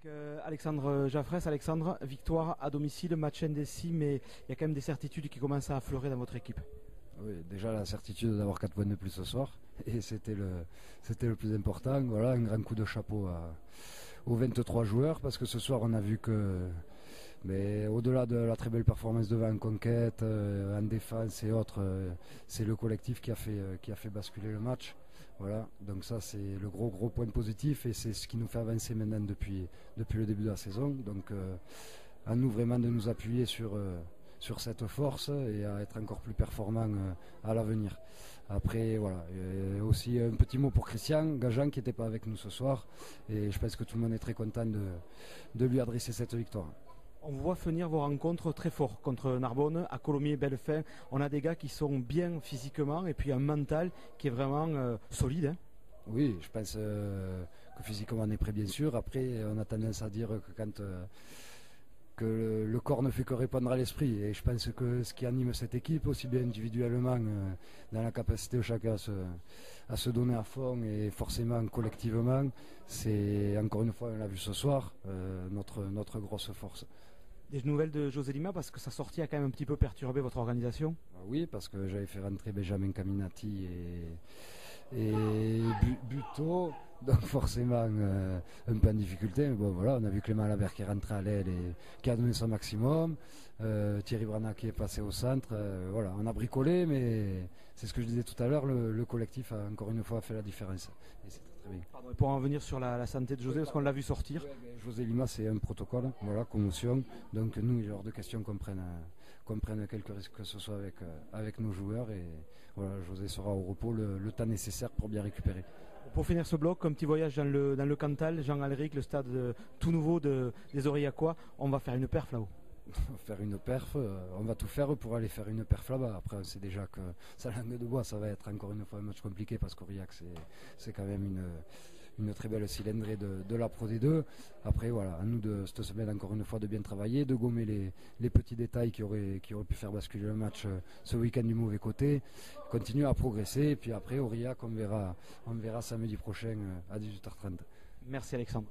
Avec Alexandre Jaffrès, Alexandre, victoire à domicile, match indécis, mais il y a quand même des certitudes qui commencent à affleurer dans votre équipe. Oui, déjà la certitude d'avoir 4 points de plus ce soir, et c'était le plus important. Voilà, un grand coup de chapeau aux 23 joueurs, parce que ce soir on a vu que, mais au-delà de la très belle performance devant en conquête, en défense et autres, c'est le collectif qui a fait basculer le match. Voilà, donc ça c'est le gros point positif et c'est ce qui nous fait avancer maintenant depuis le début de la saison. Donc à nous vraiment de nous appuyer sur cette force et à être encore plus performant à l'avenir. Après voilà, aussi un petit mot pour Christian Gajan qui n'était pas avec nous ce soir et je pense que tout le monde est très content de lui adresser cette victoire. On voit venir vos rencontres très forts contre Narbonne, à Colomiers, Bellefin. On a des gars qui sont bien physiquement et puis un mental qui est vraiment solide. Hein. Oui, je pense que physiquement on est prêt bien sûr. Après, on a tendance à dire que quand que le corps ne fait que répondre à l'esprit. Et je pense que ce qui anime cette équipe, aussi bien individuellement, dans la capacité de chacun à se donner à fond et forcément collectivement, c'est encore une fois, on l'a vu ce soir, notre grosse force. Des nouvelles de José Lima parce que sa sortie a quand même un petit peu perturbé votre organisation. Oui, parce que j'avais fait rentrer Benjamin Caminati et Buteau, donc forcément un peu en difficulté. Mais bon, voilà, on a vu Clément Labert qui est rentré à l'aile et qui a donné son maximum. Thierry Brana qui est passé au centre. Voilà, on a bricolé, mais c'est ce que je disais tout à l'heure, le collectif a encore une fois fait la différence. Et c'est très bien. Pardon, pour en venir sur la santé de José, parce qu'on l'a vu sortir. Ouais, José Lima, c'est un protocole, voilà, commotion. Donc nous, il est hors de question qu'on prenne quelques risques que ce soit avec nos joueurs. Et voilà, José sera au repos le temps nécessaire pour bien récupérer. Pour finir ce bloc, un petit voyage dans le Cantal, Jean-Alric, le stade tout nouveau des Aurillacois. On va faire une perf là-haut. Faire une perf, on va tout faire pour aller faire une perf là-bas. Après on sait déjà que sa langue de bois, ça va être encore une fois un match compliqué parce qu'Aurillac c'est quand même une très belle cylindrée de la Pro D2. Après voilà, à nous de cette semaine encore une fois de bien travailler, de gommer les petits détails qui auraient pu faire basculer le match ce week-end du mauvais côté, continuer à progresser et puis après Aurillac on verra samedi prochain à 18h30. Merci Alexandre.